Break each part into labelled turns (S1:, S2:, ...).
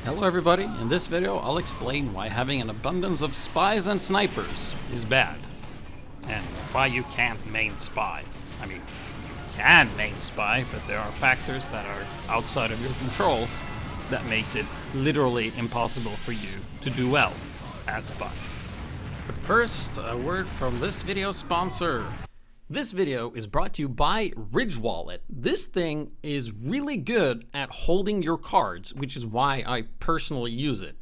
S1: Hello everybody, in this video I'll explain why having an abundance of spies and snipers is bad. And why you can't main spy. I mean, you can main spy, but there are factors that are outside of your control that makes it literally impossible for you to do well as spy. But first, a word from this video's sponsor. This video is brought to you by Ridge Wallet. This thing is really good at holding your cards, which is why I personally use it.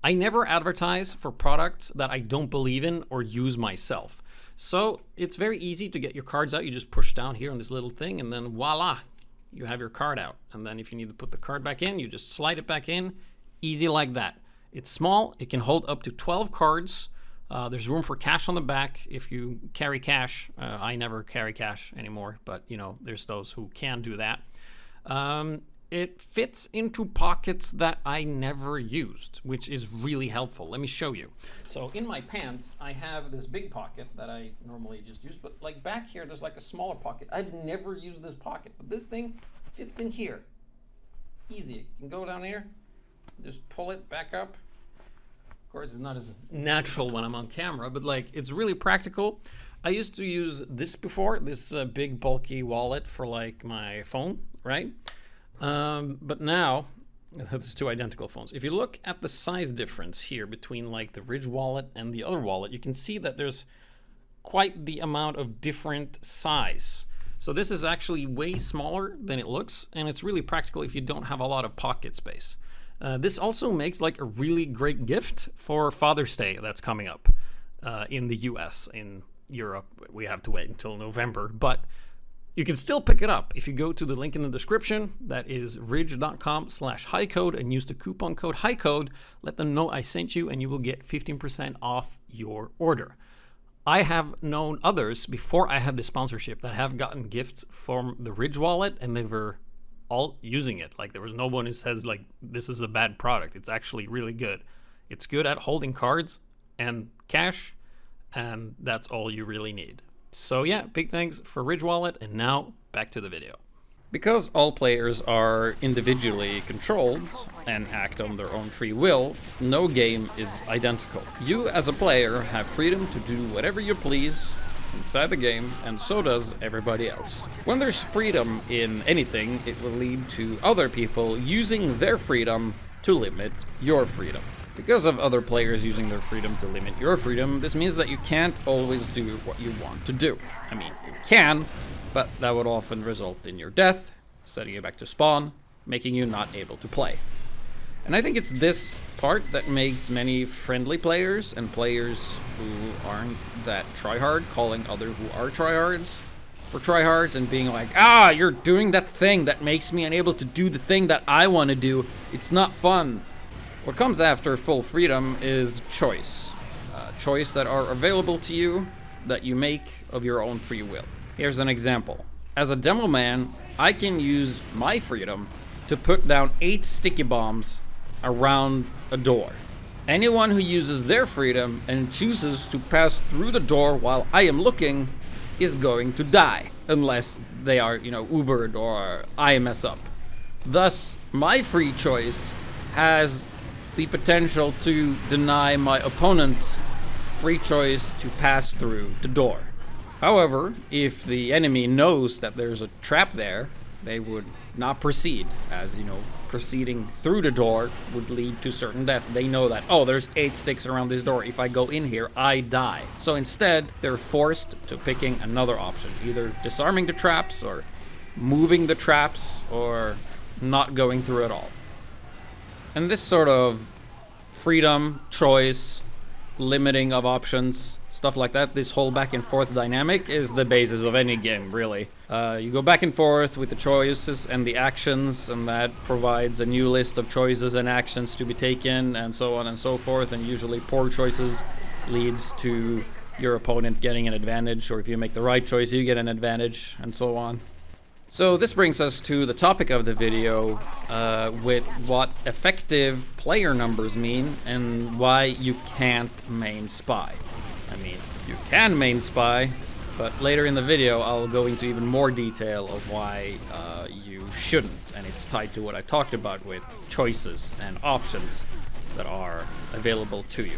S1: I never advertise for products that I don't believe in or use myself. So it's very easy to get your cards out. You just push down here on this little thing and then voila, you have your card out. And then if you need to put the card back in, you just slide it back in. Easy like that. It's small, it can hold up to 12 cards. There's room for cash on the back if you carry cash. I never carry cash anymore, but you know, there's those who can do that. It fits into pockets that I never used, which is really helpful. Let me show you. So in my pants, I have this big pocket that I normally just use, but like back here, there's like a smaller pocket. I've never used this pocket, but this thing fits in here. Easy, you can go down here, just pull it back up. Of course, it's not as natural when I'm on camera, but like it's really practical. I used to use this before, this big bulky wallet for like my phone, right? But now, there's two identical phones. If you look at the size difference here between like the Ridge wallet and the other wallet, you can see that there's quite the amount of different size. So this is actually way smaller than it looks, and it's really practical if you don't have a lot of pocket space. This also makes like a really great gift for Father's Day that's coming up in the US. In Europe, we have to wait until November, but you can still pick it up if you go to the link in the description. That is ridge.com/HiCode and use the coupon code HiCode. Let them know I sent you and you will get 15% off your order. I have known others before I had this sponsorship that have gotten gifts from the Ridge wallet and they were all using it. Like there was no one who says like this is a bad product. It's actually really good. It's good at holding cards and cash, and that's all you really need. So yeah, big thanks for Ridge Wallet, and now back to the video. Because all players are individually controlled and act on their own free will, no game is identical. You as a player have freedom to do whatever you please inside the game, and so does everybody else. When there's freedom in anything, it will lead to other people using their freedom to limit your freedom. Because of other players using their freedom to limit your freedom, this means that you can't always do what you want to do. I mean, you can, but that would often result in your death, setting you back to spawn, making you not able to play. And I think it's this part that makes many friendly players and players who aren't that tryhard calling other who are tryhards for tryhards and being like, you're doing that thing that makes me unable to do the thing that I want to do. It's not fun. What comes after full freedom is choice. Choice that are available to you that you make of your own free will. Here's an example. As a demo man, I can use my freedom to put down 8 sticky bombs around a door. Anyone who uses their freedom and chooses to pass through the door while I am looking is going to die, unless they are, Ubered or I mess up. Thus, my free choice has the potential to deny my opponent's free choice to pass through the door. However, if the enemy knows that there's a trap there, they would not proceed, as proceeding through the door would lead to certain death. They know that, there's 8 sticks around this door. If I go in here, I die. So instead, they're forced to picking another option, either disarming the traps or moving the traps or not going through at all. And this sort of freedom, choice, limiting of options, stuff like that, this whole back and forth dynamic is the basis of any game, really. You go back and forth with the choices and the actions, and that provides a new list of choices and actions to be taken, and so on and so forth, and usually poor choices leads to your opponent getting an advantage, or if you make the right choice, you get an advantage, and so on. So this brings us to the topic of the video, with what effective player numbers mean and why you can't main spy. I mean, you can main spy, But later in the video, I'll go into even more detail of why you shouldn't, and it's tied to what I talked about with choices and options that are available to you.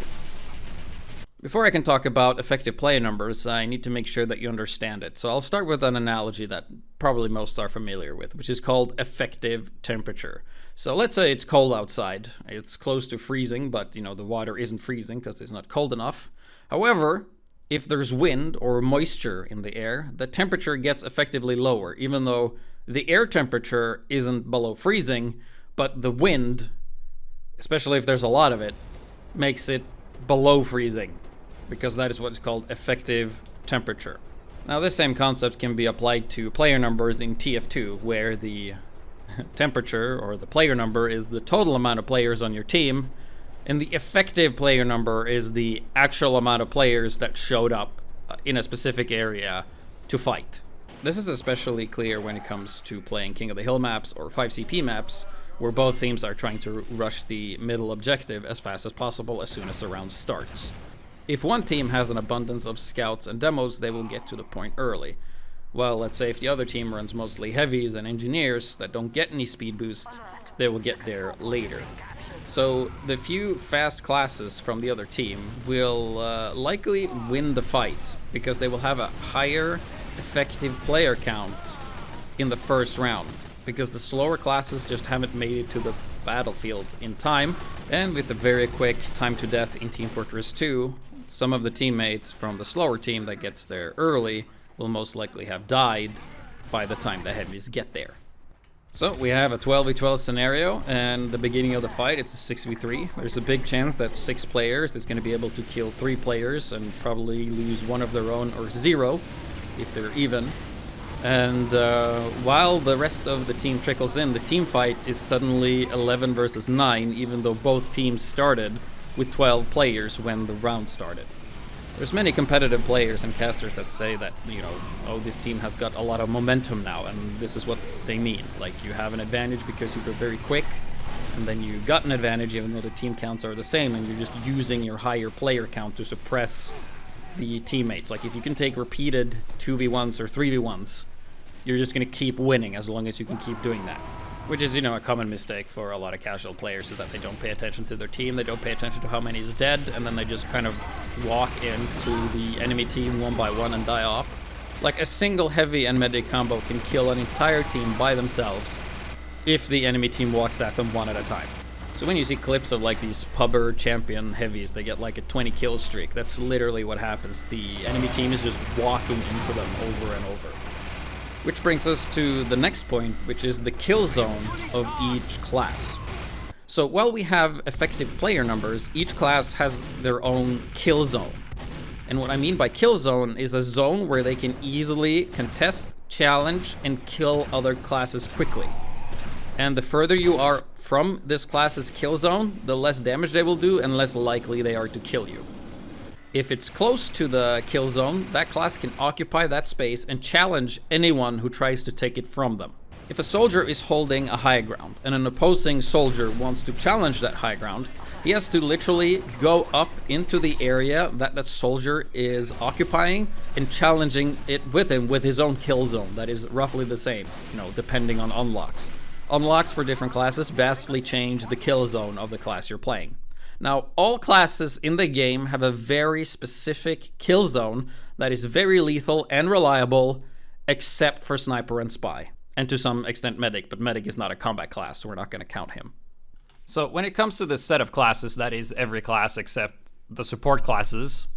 S1: Before I can talk about effective player numbers, I need to make sure that you understand it. So I'll start with an analogy that probably most are familiar with, which is called effective temperature. So let's say it's cold outside. It's close to freezing, but you know the water isn't freezing because it's not cold enough. However, if there's wind or moisture in the air, the temperature gets effectively lower, even though the air temperature isn't below freezing, but the wind, especially if there's a lot of it, makes it below freezing, because that is what is called effective temperature. Now this same concept can be applied to player numbers in TF2, where the temperature or the player number is the total amount of players on your team, and the effective player number is the actual amount of players that showed up in a specific area to fight. This is especially clear when it comes to playing King of the Hill maps or 5CP maps, where both teams are trying to rush the middle objective as fast as possible as soon as the round starts. If one team has an abundance of scouts and demos, they will get to the point early. Well, let's say if the other team runs mostly heavies and engineers that don't get any speed boost, they will get there later. So the few fast classes from the other team will likely win the fight, because they will have a higher effective player count in the first round, because the slower classes just haven't made it to the battlefield in time, and with the very quick time to death in Team Fortress 2, some of the teammates from the slower team that gets there early will most likely have died by the time the heavies get there. So we have a 12v12 scenario, and the beginning of the fight, it's a 6v3. There's a big chance that 6 players is going to be able to kill 3 players and probably lose one of their own, or 0 if they're even. And while the rest of the team trickles in, the team fight is suddenly 11 versus 9, even though both teams started with 12 players when the round started. There's many competitive players and casters that say that, you know, oh, this team has got a lot of momentum now, and this is what they mean. Like, you have an advantage because you were very quick, and then you got an advantage even though the team counts are the same, and you're just using your higher player count to suppress the teammates. Like, if you can take repeated 2v1s or 3v1s, you're just going to keep winning as long as you can keep doing that. Which is, you know, a common mistake for a lot of casual players, is that they don't pay attention to their team, they don't pay attention to how many is dead, and then they just kind of walk into the enemy team one by one and die off. Like, a single heavy and medic combo can kill an entire team by themselves if the enemy team walks at them one at a time. So when you see clips of like these pubber champion heavies, they get like a 20 kill streak. That's literally what happens. The enemy team is just walking into them over and over. Which brings us to the next point, which is the kill zone of each class. So while we have effective player numbers, each class has their own kill zone. And what I mean by kill zone is a zone where they can easily contest, challenge, and kill other classes quickly. And the further you are from this class's kill zone, the less damage they will do and less likely they are to kill you. If it's close to the kill zone, that class can occupy that space and challenge anyone who tries to take it from them. If a soldier is holding a high ground and an opposing soldier wants to challenge that high ground, he has to literally go up into the area that that soldier is occupying and challenging it with him with his own kill zone that is roughly the same, you know, depending on unlocks. Unlocks for different classes vastly change the kill zone of the class you're playing. Now, all classes in the game have a very specific kill zone that is very lethal and reliable, except for Sniper and Spy. And to some extent Medic, but Medic is not a combat class, so we're not going to count him. So when it comes to this set of classes, that is every class except the support classes,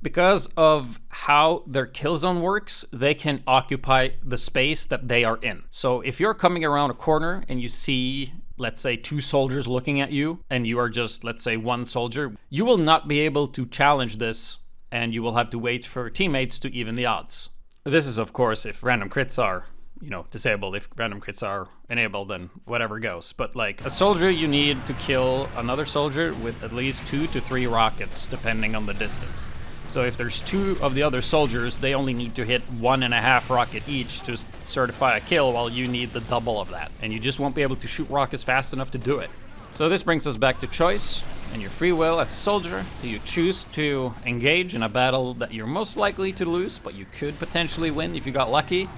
S1: because of how their kill zone works, they can occupy the space that they are in. So if you're coming around a corner and you see, let's say, 2 soldiers looking at you, and you are just, let's say, 1 soldier, you will not be able to challenge this, and you will have to wait for teammates to even the odds. This is, of course, if random crits are, you know, disabled. If random crits are enabled, then whatever goes. But like a soldier, you need to kill another soldier with at least 2 to 3 rockets, depending on the distance. So if there's 2 of the other soldiers, they only need to hit 1.5 rocket each to certify a kill, while you need the double of that. And you just won't be able to shoot rockets fast enough to do it. So this brings us back to choice and your free will as a soldier. Do you choose to engage in a battle that you're most likely to lose, but you could potentially win if you got lucky?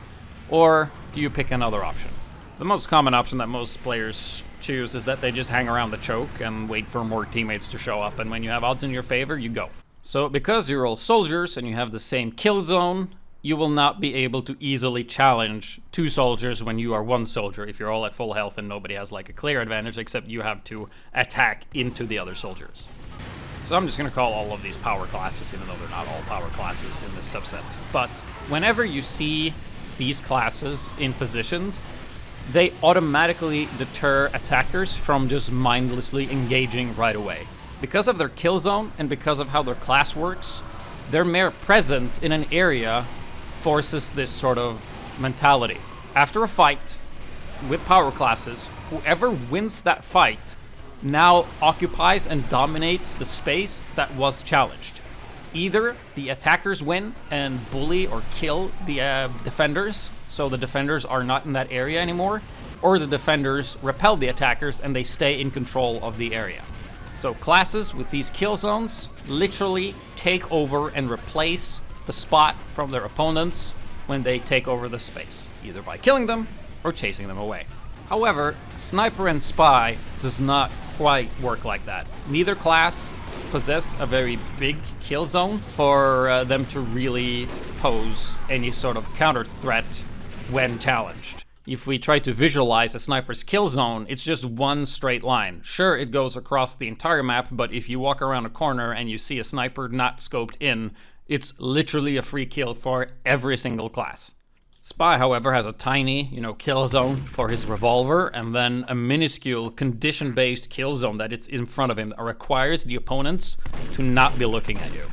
S1: Or do you pick another option? The most common option that most players choose is that they just hang around the choke and wait for more teammates to show up, and when you have odds in your favor, you go. So because you're all soldiers and you have the same kill zone, you will not be able to easily challenge 2 soldiers when you are 1 soldier if you're all at full health and nobody has like a clear advantage, except you have to attack into the other soldiers. So I'm just going to call all of these power classes, even though they're not all power classes in this subset. But whenever you see these classes in positions, they automatically deter attackers from just mindlessly engaging right away. Because of their kill zone and because of how their class works, their mere presence in an area forces this sort of mentality. After a fight with power classes, whoever wins that fight now occupies and dominates the space that was challenged. Either the attackers win and bully or kill the defenders, so the defenders are not in that area anymore, or the defenders repel the attackers and they stay in control of the area. So classes with these kill zones literally take over and replace the spot from their opponents when they take over the space, either by killing them or chasing them away. However, Sniper and Spy does not quite work like that. Neither class possess a very big kill zone for them to really pose any sort of counter threat when challenged. If we try to visualize a sniper's kill zone, it's just one straight line. Sure, it goes across the entire map, but if you walk around a corner and you see a sniper not scoped in, it's literally a free kill for every single class. Spy, however, has a tiny, kill zone for his revolver, and then a minuscule condition-based kill zone that it's in front of him that requires the opponents to not be looking at you.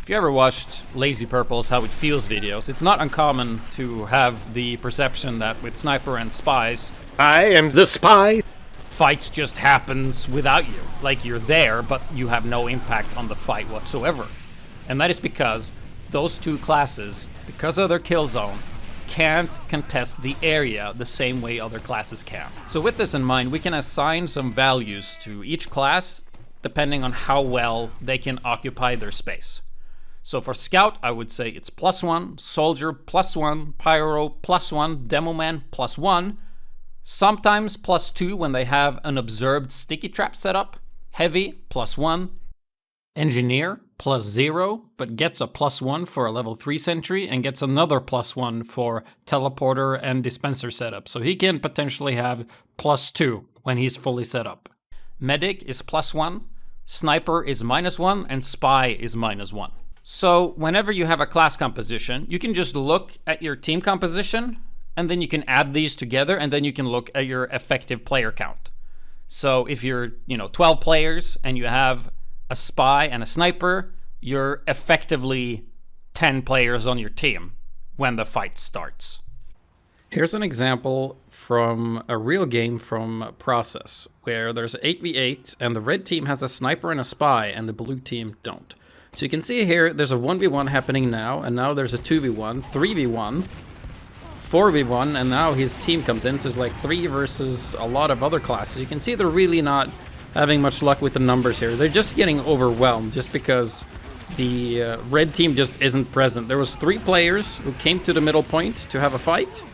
S1: If you ever watched Lazy Purple's How It Feels videos, it's not uncommon to have the perception that with Sniper and Spies,
S2: I am the spy.
S1: Fights just happens without you. Like you're there, but you have no impact on the fight whatsoever. And that is because those 2 classes, because of their kill zone, can't contest the area the same way other classes can. So with this in mind, we can assign some values to each class depending on how well they can occupy their space. So for Scout, I would say it's +1, Soldier +1, Pyro +1, Demoman +1, sometimes +2 when they have an observed sticky trap setup, Heavy +1, Engineer +0, but gets a +1 for a level 3 sentry and gets another +1 for teleporter and dispenser setup. So he can potentially have +2 when he's fully set up. Medic is +1, Sniper is -1, and Spy is -1. So whenever you have a class composition, you can just look at your team composition, and then you can add these together, and then you can look at your effective player count. So if you're, 12 players and you have a Spy and a Sniper, you're effectively 10 players on your team when the fight starts. Here's an example from a real game from Process, where there's 8v8 and the red team has a Sniper and a Spy and the blue team don't. So you can see here there's a 1v1 happening now, and now there's a 2v1, 3v1, 4v1, and now his team comes in, so it's like 3 versus a lot of other classes. You can see they're really not having much luck with the numbers here. They're just getting overwhelmed just because the red team just isn't present. There was 3 players who came to the middle point to have a fight,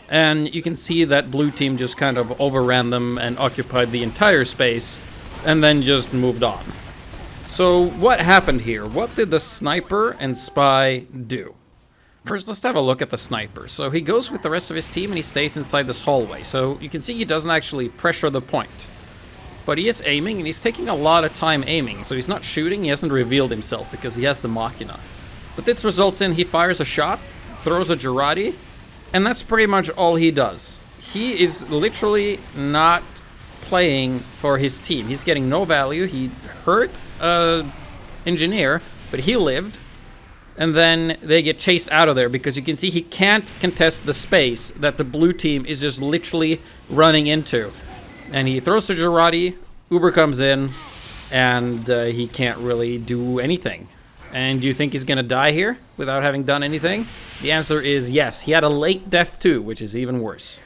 S1: and you can see that blue team just kind of overran them and occupied the entire space and then just moved on. So what happened here? What did the Sniper and Spy do? First, let's have a look at the Sniper. So he goes with the rest of his team and he stays inside this hallway. So you can see he doesn't actually pressure the point. But he is aiming, and he's taking a lot of time aiming. So he's not shooting, he hasn't revealed himself because he has the Machina. But this results in he fires a shot, throws a Girardi, and that's pretty much all he does. He is literally not playing for his team. He's getting no value. He hurt an engineer, but he lived. And then they get chased out of there because you can see he can't contest the space that the blue team is just literally running into. And he throws the Girardi, Uber comes in, and he can't really do anything. And do you think he's going to die here without having done anything? The answer is yes. He had a late death too, which is even worse.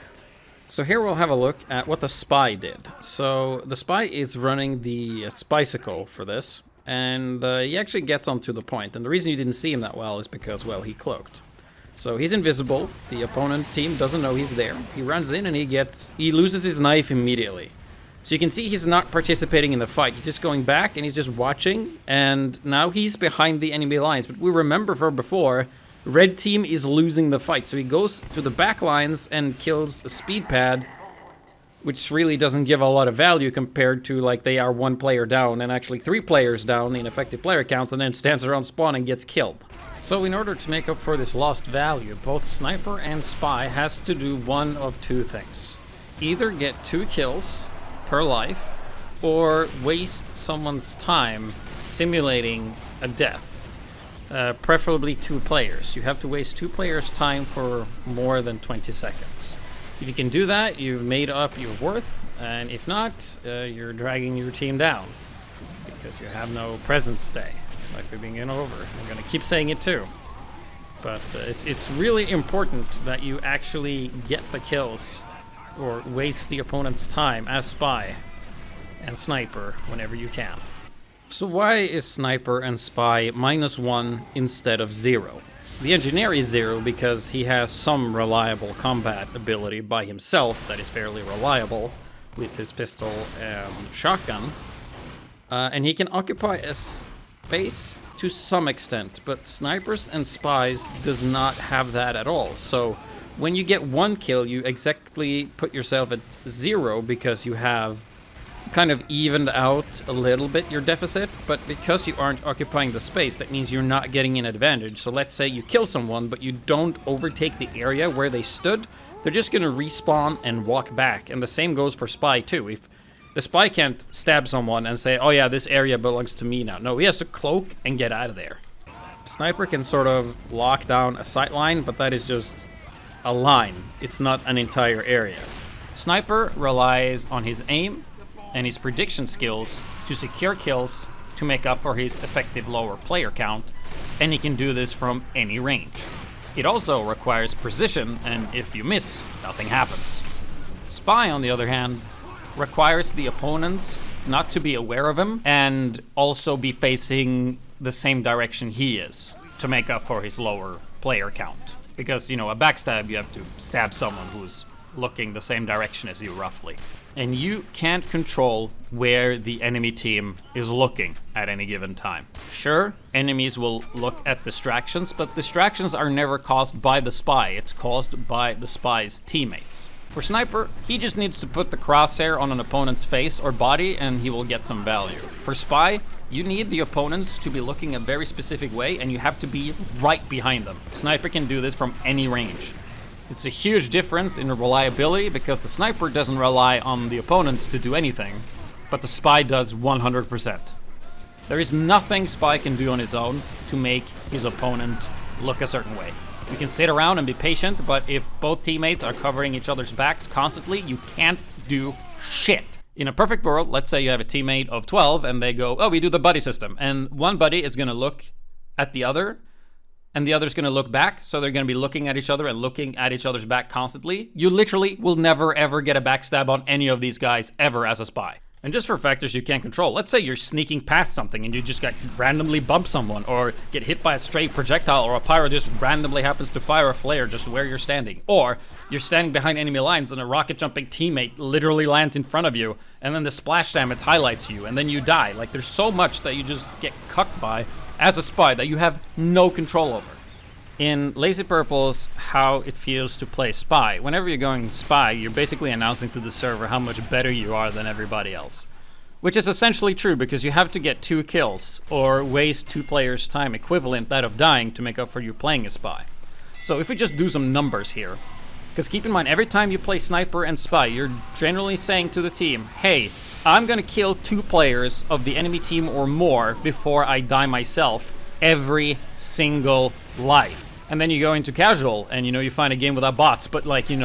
S1: So here we'll have a look at what the spy did. So the spy is running the Spicicle for this, and he actually gets onto the point. And the reason you didn't see him that well is because, well, he cloaked. So he's invisible. The opponent team doesn't know he's there. He runs in and he loses his knife immediately. So you can see he's not participating in the fight. He's just going back and he's just watching, and now he's behind the enemy lines. But we remember from before, red team is losing the fight. So he goes to the back lines and kills a speed pad, which really doesn't give a lot of value compared to like they are 1 player down and actually 3 players down in effective player counts, and then stands around spawn and gets killed. So in order to make up for this lost value, both sniper and spy has to do one of 2 things. Either get 2 kills per life, or waste someone's time simulating a death. Preferably 2 players. You have to waste 2 players' time for more than 20 seconds. If you can do that, you've made up your worth, and if not, you're dragging your team down because you have no presence stay, like we've been going over. I'm gonna keep saying it too, but it's really important that you actually get the kills or waste the opponent's time as spy and sniper whenever you can. So why is sniper and spy -1 instead of 0? The engineer is 0 because he has some reliable combat ability by himself that is fairly reliable with his pistol and shotgun. And he can occupy a space to some extent, but snipers and spies does not have that at all. So when you get 1 kill, you exactly put yourself at 0 because you have kind of evened out a little bit your deficit, but because you aren't occupying the space, that means you're not getting an advantage. So let's say you kill someone, but you don't overtake the area where they stood, they're just gonna respawn and walk back. And the same goes for spy too. If the spy can't stab someone and say, oh yeah, this area belongs to me now. No, he has to cloak and get out of there. Sniper can sort of lock down a sight line, but that is just a line. It's not an entire area. Sniper relies on his aim and his prediction skills to secure kills to make up for his effective lower player count, and he can do this from any range. It also requires precision, and if you miss, nothing happens. Spy, on the other hand, requires the opponents not to be aware of him and also be facing the same direction he is to make up for his lower player count. Because, you know, a backstab, you have to stab someone who's looking the same direction as you, roughly. And you can't control where the enemy team is looking at any given time. Sure, enemies will look at distractions, but distractions are never caused by the spy. It's caused by the spy's teammates. For sniper, he just needs to put the crosshair on an opponent's face or body and he will get some value. For spy, you need the opponents to be looking a very specific way and you have to be right behind them. Sniper can do this from any range. It's a huge difference in reliability because the sniper doesn't rely on the opponents to do anything, but the spy does 100%. There is nothing spy can do on his own to make his opponent look a certain way. You can sit around and be patient, but if both teammates are covering each other's backs constantly, you can't do shit. In a perfect world, let's say you have a teammate of 12 and they go, oh, we do the buddy system. And one buddy is gonna look at the other and the other's gonna look back. So they're gonna be looking at each other and looking at each other's back constantly. You literally will never ever get a backstab on any of these guys ever as a spy. And just for factors you can't control, let's say you're sneaking past something and you just randomly bump someone or get hit by a stray projectile or a pyro just randomly happens to fire a flare just where you're standing. Or you're standing behind enemy lines and a rocket jumping teammate literally lands in front of you and then the splash damage highlights you and then you die. Like there's so much that you just get cucked by as a spy that you have no control over. In Lazy Purple's How It Feels to Play Spy, whenever you're going spy, you're basically announcing to the server how much better you are than everybody else. Which is essentially true because you have to get 2 kills or waste 2 players' time equivalent that of dying to make up for you playing a spy. So if we just do some numbers here, because keep in mind every time you play sniper and spy, you're generally saying to the team, hey, I'm gonna kill 2 players of the enemy team or more before I die myself every single life. And then you go into casual and you find a game without bots, but like there's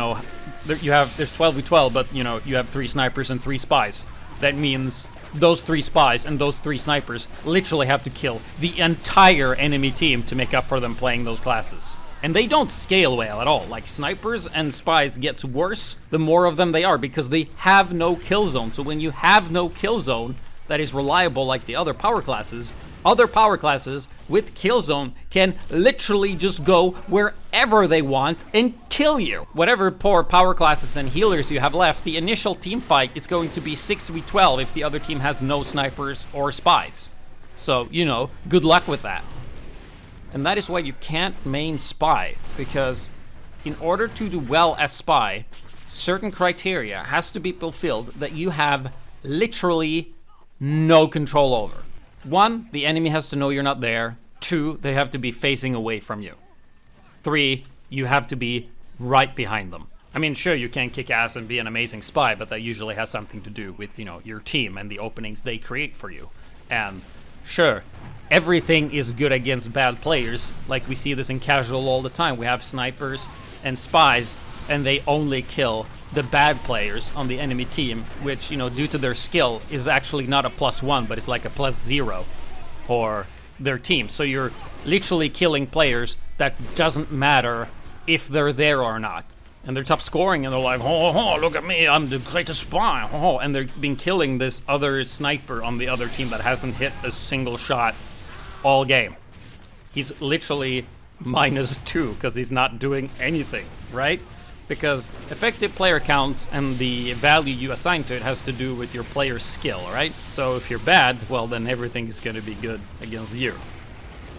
S1: 12v12, but you have 3 snipers and 3 spies. That means those 3 spies and those 3 snipers literally have to kill the entire enemy team to make up for them playing those classes. And they don't scale well at all. Like, snipers and spies gets worse the more of them they are, because they have no kill zone. So when you have no kill zone that is reliable like the other power classes with kill zone can literally just go wherever they want and kill you. Whatever poor power classes and healers you have left, the initial team fight is going to be 6v12 if the other team has no snipers or spies. So, you know, good luck with that. And that is why you can't main spy, because in order to do well as spy, certain criteria has to be fulfilled that you have literally no control over. 1, the enemy has to know you're not there. 2, they have to be facing away from you. 3, you have to be right behind them. I mean, sure, you can kick ass and be an amazing spy, but that usually has something to do with, you know, your team and the openings they create for you. And sure, everything is good against bad players. Like, we see this in casual all the time. We have snipers and spies, and they only kill the bad players on the enemy team, which, you know, due to their skill is actually not a +1, but it's like a +0 for their team. So you're literally killing players that doesn't matter if they're there or not. And they're top scoring, and they're like, oh, look at me, I'm the greatest spy, and they've been killing this other sniper on the other team that hasn't hit a single shot all game. He's literally -2 because he's not doing anything, right? Because effective player counts and the value you assign to it has to do with your player's skill, right? So if you're bad, well, then everything is going to be good against you.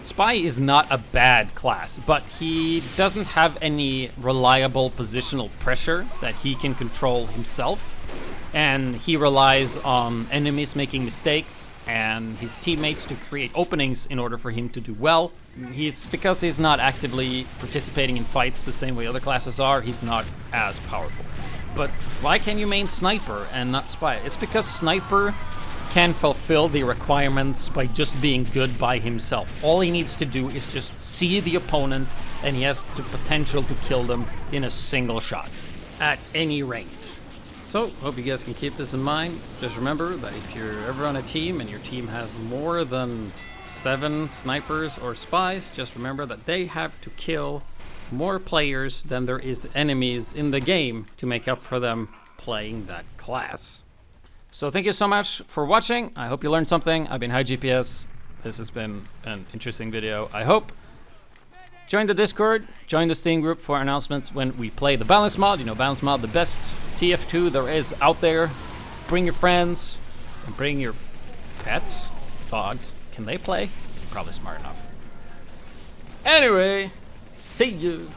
S1: Spy is not a bad class, but he doesn't have any reliable positional pressure that he can control himself. And he relies on enemies making mistakes and his teammates to create openings in order for him to do well. Because he's not actively participating in fights the same way other classes are, he's not as powerful. But why can you main sniper and not spy? It's because sniper can fulfill the requirements by just being good by himself. All he needs to do is just see the opponent, and he has the potential to kill them in a single shot at any range. So, hope you guys can keep this in mind. Just remember that if you're ever on a team and your team has more than 7 snipers or spies, just remember that they have to kill more players than there is enemies in the game to make up for them playing that class. So thank you so much for watching. I hope you learned something. I've been HiGPS. This has been an interesting video, I hope. Join the Discord, join the Steam group for announcements when we play the Balancemod. You know, Balancemod, the best TF2 there is out there. Bring your friends and bring your pets, dogs. Can they play? Probably smart enough. Anyway, see you.